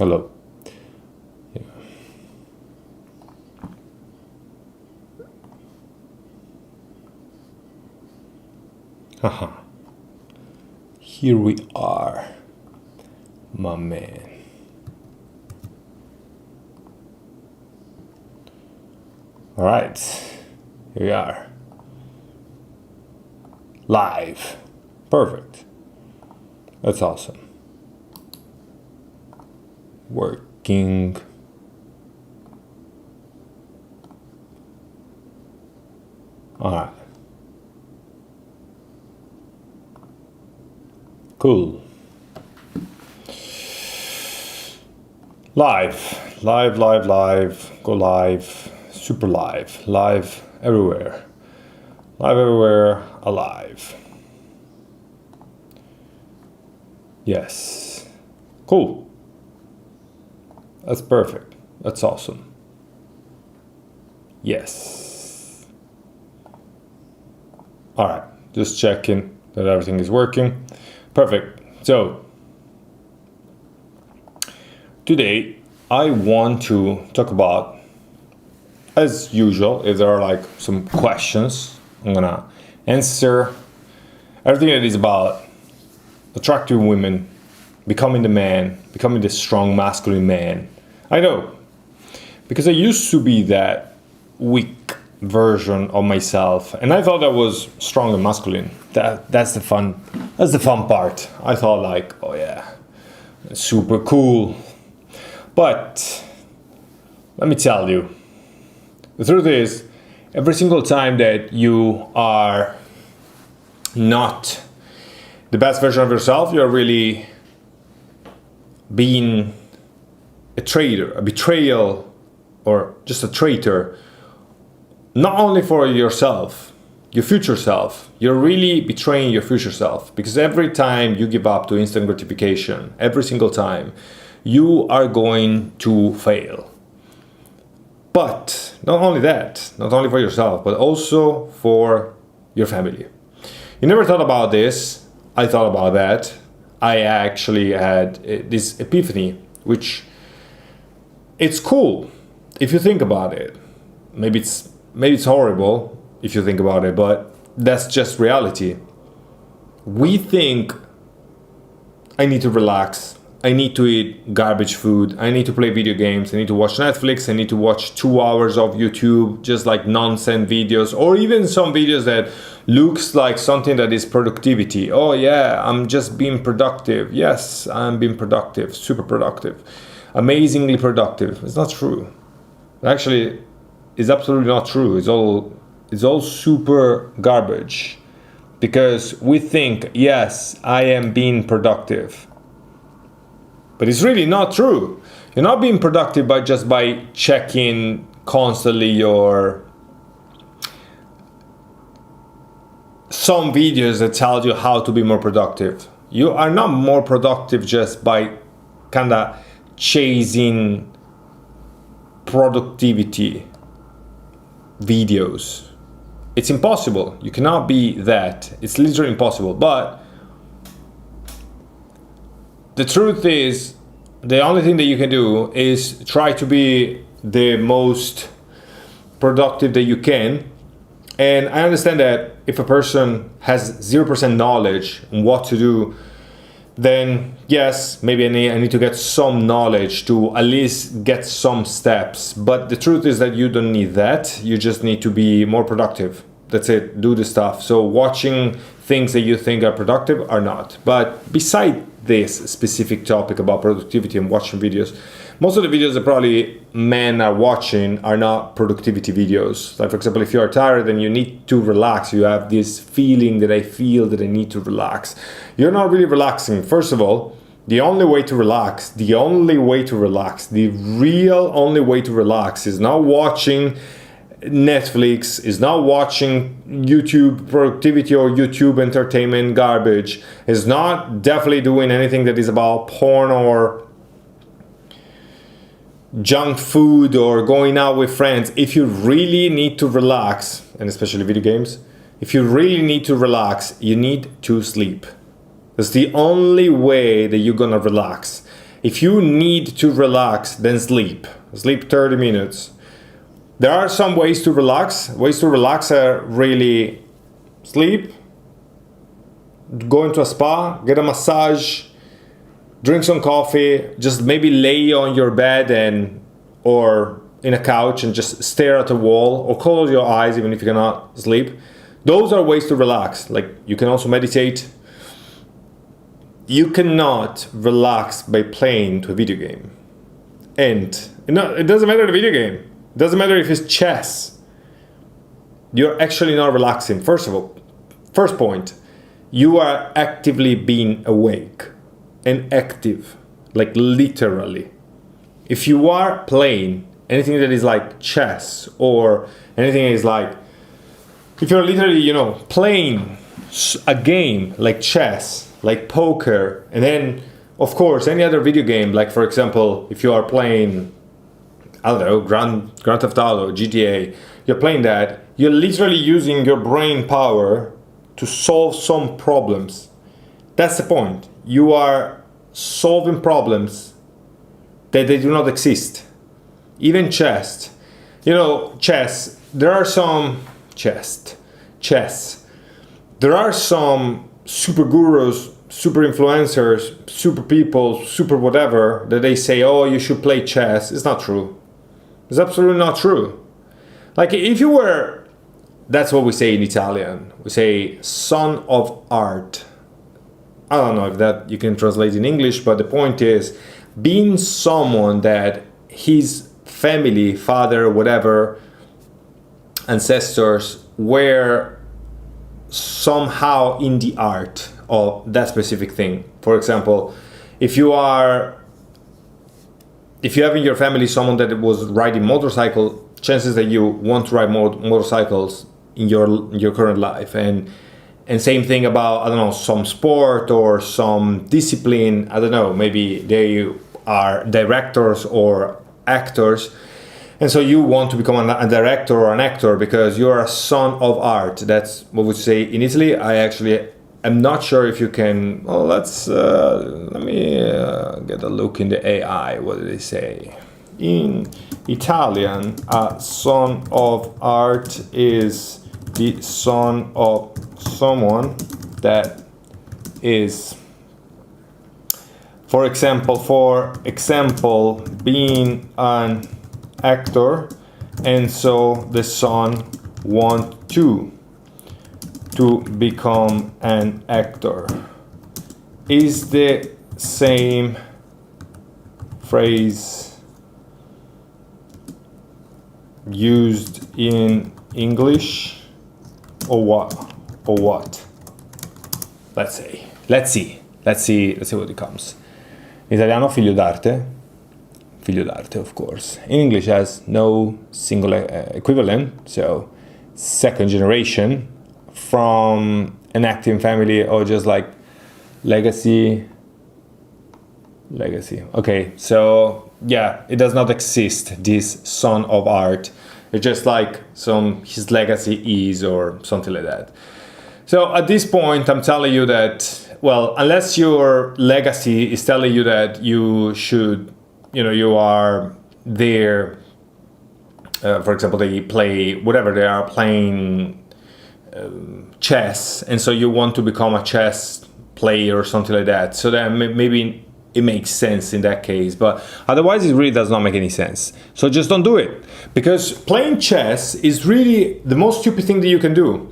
Hello. Yeah. Haha. Here we are, my man. All right, here we are. Live. Perfect. That's awesome. Working. All right. Cool. Live. Go live. Super live. Live everywhere. Live everywhere. Alive. Yes. Cool. That's perfect. That's awesome. Yes. All right. Just checking that everything is working. Perfect. So, today I want to talk about, as usual, if there are like some questions, I'm gonna answer everything that is about attractive women, becoming the man, becoming the strong masculine man. I know, because I used to be that weak version of myself, and I thought I was strong and masculine. That's the fun part. I thought like, oh yeah, super cool. But let me tell you, the truth is, every single time that you are not the best version of yourself, you're really being a traitor, a betrayal, or just a traitor, not only for yourself, your future self. You're really betraying your future self, because every time you give up to instant gratification, every single time, you are going to fail. But not only that, not only for yourself, but also for your family. You never thought about this. I thought about that. I actually had this epiphany, which it's cool if you think about it. Maybe it's horrible if you think about it, but that's just reality. We think, I need to relax, I need to eat garbage food, I need to play video games, I need to watch Netflix, I need to watch 2 hours of YouTube, just like nonsense videos, or even some videos that looks like something that is productivity. Oh yeah, I'm just being productive. Yes, I'm being productive, super productive, amazingly productive. It's not true. Actually, it's absolutely not true. It's all super garbage, because we think, yes, I am being productive. But it's really not true. You're not being productive by checking constantly some videos that tell you how to be more productive. You are not more productive just by kind of chasing productivity videos. It's impossible. You cannot be that. It's literally impossible. But the truth is, the only thing that you can do is try to be the most productive that you can. And I understand that if a person has 0% knowledge on what to do, then yes, maybe I need to get some knowledge to at least get some steps. But the truth is that you don't need that. You just need to be more productive. That's it. Do the stuff. So watching things that you think are productive are not. But beside this specific topic about productivity and watching videos, most of the videos that probably men are watching are not productivity videos. Like, for example, if you are tired and you need to relax, you have this feeling that I feel that I need to relax. You're not really relaxing. First of all, the real only way to relax is not watching Netflix, is not watching YouTube productivity or YouTube entertainment garbage, is not definitely doing anything that is about porn or junk food or going out with friends. If you really need to relax, and especially video games, if you really need to relax, you need to sleep. That's the only way that you're gonna relax. If you need to relax, then sleep. Sleep 30 minutes. There are some ways to relax. Ways to relax are really sleep, go into a spa, get a massage, drink some coffee, just maybe lay on your bed or in a couch and just stare at a wall or close your eyes even if you cannot sleep. Those are ways to relax. Like, you can also meditate. You cannot relax by playing to a video game. And it doesn't matter the video game. It doesn't matter if it's chess. You're actually not relaxing. First of all, first point, you are actively being awake and active, like literally. If you are playing anything that is like chess or anything that is like, if you're literally, playing a game like chess, like poker, and then of course any other video game, like for example, if you are playing, I don't know, Grand Theft Auto, GTA, you're playing that, you're literally using your brain power to solve some problems. That's the point. You are solving problems that they do not exist. Even chess. Chess, there are some chess. There are some super gurus, super influencers, super people, super whatever, that they say, oh, you should play chess. It's not true. It's absolutely not true. Like, if you were, that's what we say in Italian. We say son of art. I don't know if that you can translate in English, but the point is being someone that his family, father, whatever, ancestors were somehow in the art of that specific thing. For example, if you have in your family someone that was riding motorcycle, chances that you want to ride motorcycles in your current life. And same thing about, I don't know, some sport or some discipline. I don't know, maybe they are directors or actors, and so you want to become a director or an actor because you're a son of art. That's what we say in Italy. I'm not sure if you can. Well, let me get a look in the AI. What do they say? In Italian, a son of art is the son of someone that is, for example, being an actor, and so the son want to become an actor. Is the same phrase used in English or what? Let's see what it comes. In Italiano, figlio d'arte, of course. In English, has no single equivalent, so second generation from an acting family, or just like legacy. Okay, so yeah, it does not exist, this son of art. It's just like his legacy is, or something like that. So at this point, I'm telling you that, well, unless your legacy is telling you that you should, you are there, for example, they play, whatever they are playing, chess, and so you want to become a chess player or something like that. So then maybe it makes sense in that case, but otherwise it really does not make any sense. So just don't do it, because playing chess is really the most stupid thing that you can do.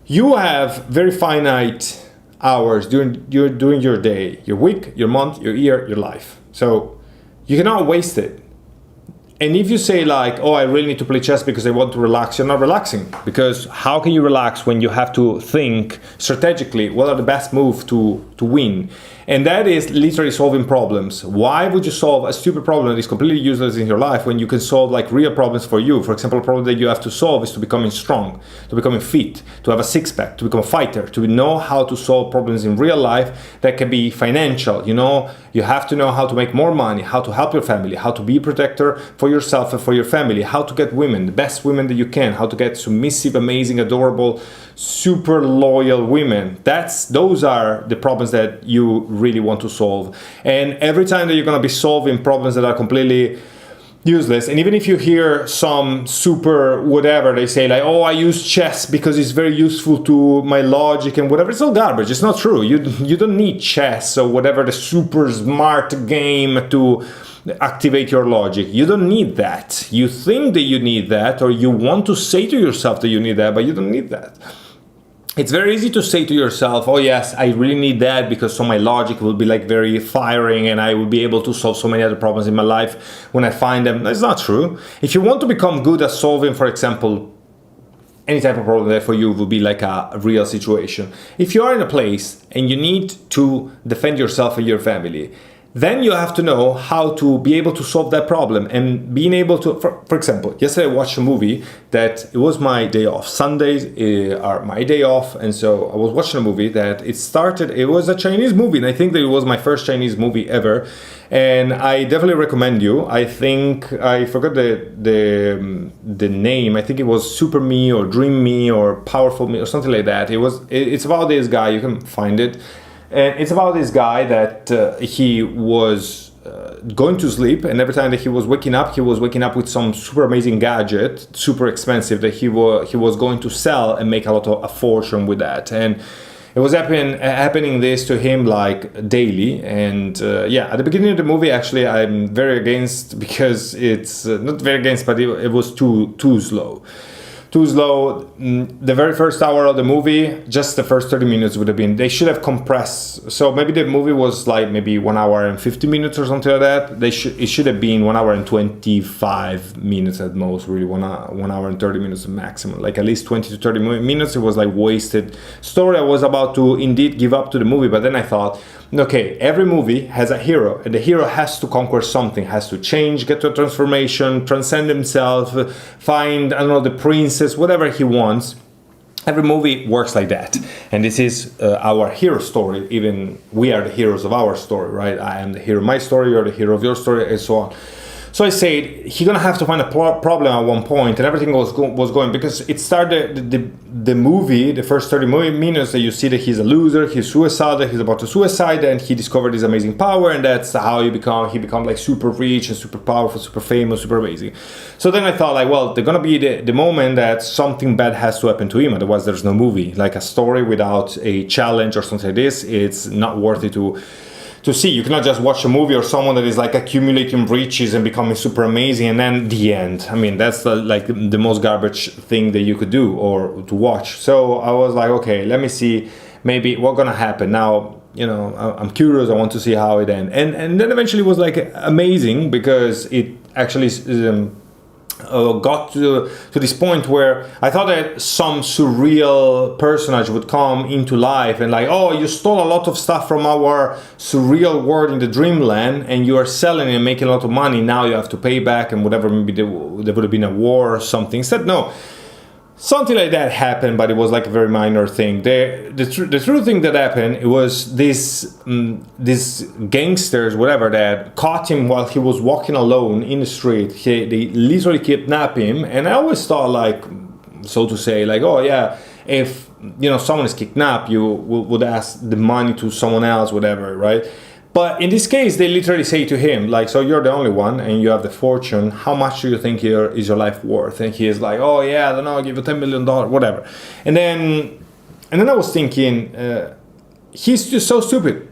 You have very finite hours during your day, your week, your month, your year, your life. So you cannot waste it. And if you say like, oh, I really need to play chess because I want to relax, you're not relaxing. Because how can you relax when you have to think strategically what are the best moves to win? And that is literally solving problems. Why would you solve a stupid problem that is completely useless in your life when you can solve like real problems for you? For example, a problem that you have to solve is to becoming strong, to becoming fit, to have a six-pack, to become a fighter, to know how to solve problems in real life that can be financial. You have to know how to make more money, how to help your family, how to be a protector for yourself and for your family, how to get women, the best women that you can, how to get submissive, amazing, adorable, super loyal women. Those are the problems that you really want to solve. And every time that you're going to be solving problems that are completely useless, and even if you hear some super whatever, they say like, oh, I use chess because it's very useful to my logic and whatever, it's all garbage. It's not true. You don't need chess or whatever, the super smart game to activate your logic. You don't need that. You think that you need that, or you want to say to yourself that you need that, but you don't need that. It's very easy to say to yourself, oh yes, I really need that because so my logic will be like very firing and I will be able to solve so many other problems in my life when I find them. That's not true. If you want to become good at solving, for example, any type of problem that for you will be like a real situation. If you are in a place and you need to defend yourself and your family, then you have to know how to be able to solve that problem and being able to, for example, yesterday I watched a movie that it was my day off. Sundays are my day off, and so I was watching a movie that it was a Chinese movie, and I think that it was my first Chinese movie ever, and I definitely recommend you. I think, I forgot the name, I think it was Super Me or Dream Me or Powerful Me or something like that. It's about this guy, you can find it. And it's about this guy that he was going to sleep, and every time that he was waking up with some super amazing gadget, super expensive, that he was going to sell and make a fortune with that. And it was happening this to him like daily. And at the beginning of the movie, actually, I'm very against, because it's not very against, but it was too slow. Too slow. The very first hour of the movie, just the first 30 minutes would have been, they should have compressed. So maybe the movie was like maybe 1 hour and 50 minutes or something like that. It should have been 1 hour and 25 minutes at most, really 1 hour and 30 minutes maximum. Like at least 20 to 30 minutes. It was like wasted story. I was about to indeed give up to the movie, but then I thought, okay, every movie has a hero, and the hero has to conquer something, has to change, get to a transformation, transcend himself, find, I don't know, the princess, whatever he wants. Every movie works like that. And this is our hero story. Even we are the heroes of our story, right? I am the hero of my story, you're the hero of your story, and so on. So I said, he's gonna have to find a problem at one point, and everything was going, because it started the movie, the first 30 minutes that you see that he's a loser, he's suicidal, he's about to suicide, and he discovered his amazing power, and that's how he become like super rich and super powerful, super famous, super amazing. So then I thought like, well, they're gonna be the moment that something bad has to happen to him, otherwise there's no movie. Like a story without a challenge or something like this, it's not worth it to see. You cannot just watch a movie or someone that is like accumulating riches and becoming super amazing and then the end. I mean, that's the most garbage thing that you could do or to watch. So I was like, okay, let me see maybe what's gonna happen now. You know, I'm curious, I want to see how it ends. And then eventually it was like amazing, because it actually got to this point where I thought that some surreal personage would come into life and like, oh, you stole a lot of stuff from our surreal world in the dreamland and you are selling and making a lot of money, now you have to pay back and whatever, maybe there would have been a war or something. Instead, no, something like that happened, but it was like a very minor thing. The true thing that happened, it was these gangsters, whatever, that caught him while he was walking alone in the street. They literally kidnapped him, and I always thought, like, so to say, like, oh yeah, if someone is kidnapped, you would ask the money to someone else, whatever, right? But in this case, they literally say to him, like, so you're the only one and you have the fortune. How much do you think is your life worth? And he is like, oh yeah, I don't know, I'll give you $10 million, whatever. And then I was thinking, he's just so stupid.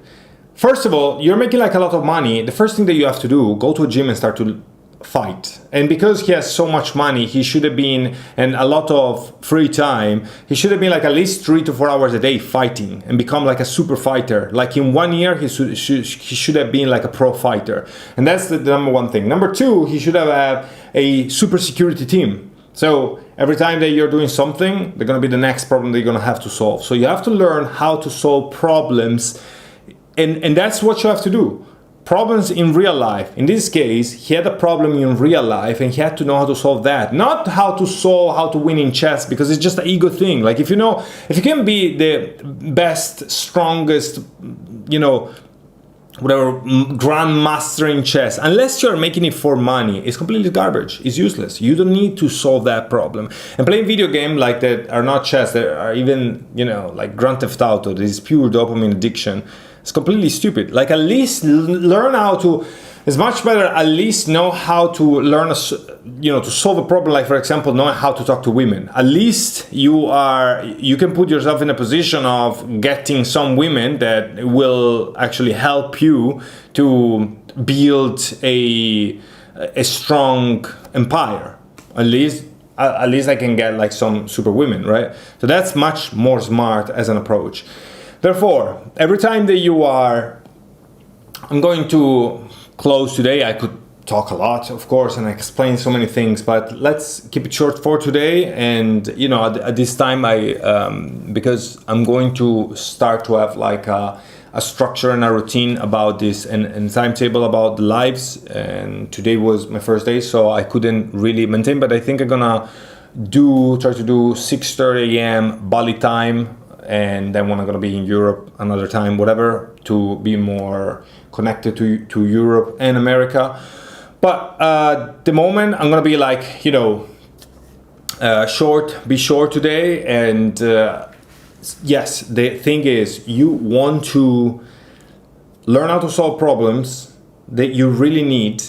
First of all, you're making like a lot of money. The first thing that you have to do, go to a gym and start to fight. And because he has so much money, he should have been, and a lot of free time, he should have been like at least 3 to 4 hours a day fighting and become like a super fighter. Like in 1 year, he should have been like a pro fighter. And that's the number one thing. Number two, he should have had a super security team. So every time that you're doing something, they're going to be the next problem that you're going to have to solve. So you have to learn how to solve problems. And that's what you have to do. Problems in real life. In this case, he had a problem in real life and he had to know how to solve that. Not how to win in chess, because it's just an ego thing. Like if you can be the best, strongest, whatever, grandmaster in chess, unless you're making it for money, it's completely garbage. It's useless. You don't need to solve that problem. And playing video games like that are not chess, that are even, like Grand Theft Auto, this is pure dopamine addiction. It's completely stupid. Like, at least learn how to. It's much better at least know how to learn, to solve a problem. Like, for example, knowing how to talk to women. At least you can put yourself in a position of getting some women that will actually help you to build a strong empire. At least I can get like some super women, right? So that's much more smart as an approach. Therefore, every time that I'm going to close today. I could talk a lot, of course, and explain so many things, but let's keep it short for today. And at this time, because I'm going to start to have like a structure and a routine about this and timetable about the lives. And today was my first day, so I couldn't really maintain. But I think I'm gonna try to do 6:30 a.m. Bali time, and then when I'm gonna be in Europe another time, whatever, to be more connected to Europe and America. But the moment I'm gonna be like, be short today. And yes, the thing is, you want to learn how to solve problems that you really need.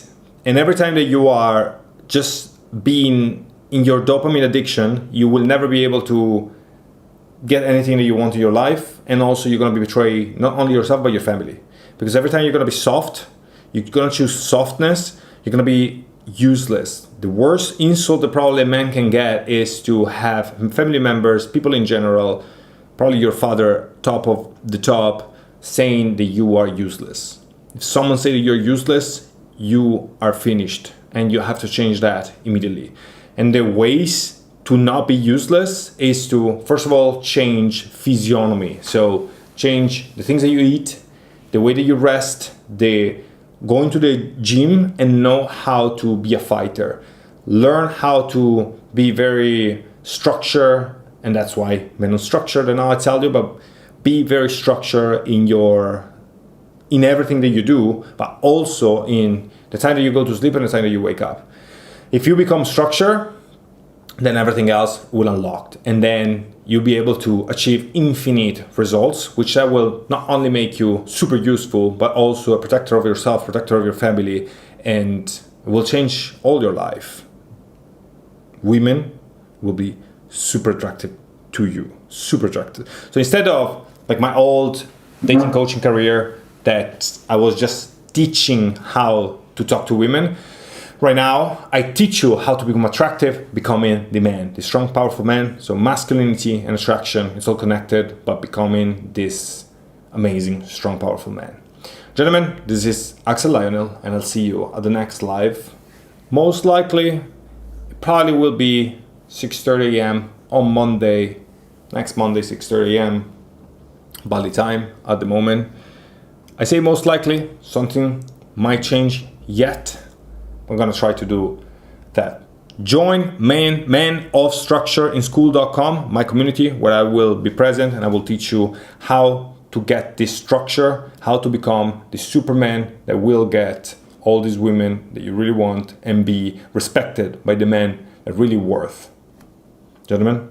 And every time that you are just being in your dopamine addiction, you will never be able to get anything that you want in your life. And also you're gonna betray not only yourself, but your family. Because every time you're gonna be soft, you're gonna choose softness, you're gonna be useless. The worst insult that probably a man can get is to have family members, people in general, probably your father, top of the top, saying that you are useless. If someone says that you're useless, you are finished, and you have to change that immediately. And the ways to not be useless is to, first of all, change physiognomy. So change the things that you eat, the way that you rest, going to the gym and know how to be a fighter. Learn how to be very structured, and that's why men are structured, and now I tell you, but be very structured in everything that you do, but also in the time that you go to sleep and the time that you wake up. If you become structured, then everything else will unlock, and then you'll be able to achieve infinite results, which that will not only make you super useful, but also a protector of yourself, protector of your family, and will change all your life. Women will be super attracted to you, super attracted. So instead of like my old dating coaching career that I was just teaching how to talk to women, right now, I teach you how to become attractive, becoming the man, the strong, powerful man. So masculinity and attraction, it's all connected, but becoming this amazing, strong, powerful man. Gentlemen, this is Axel Lionel, and I'll see you at the next live. Most likely, it probably will be 6:30 a.m. on Monday, next Monday, 6:30 a.m. Bali time at the moment. I say most likely, something might change yet. I'm gonna try to do that. Join Men of Structure in School.com, my community, where I will be present and I will teach you how to get this structure, how to become the Superman that will get all these women that you really want and be respected by the men that really worth. Gentlemen,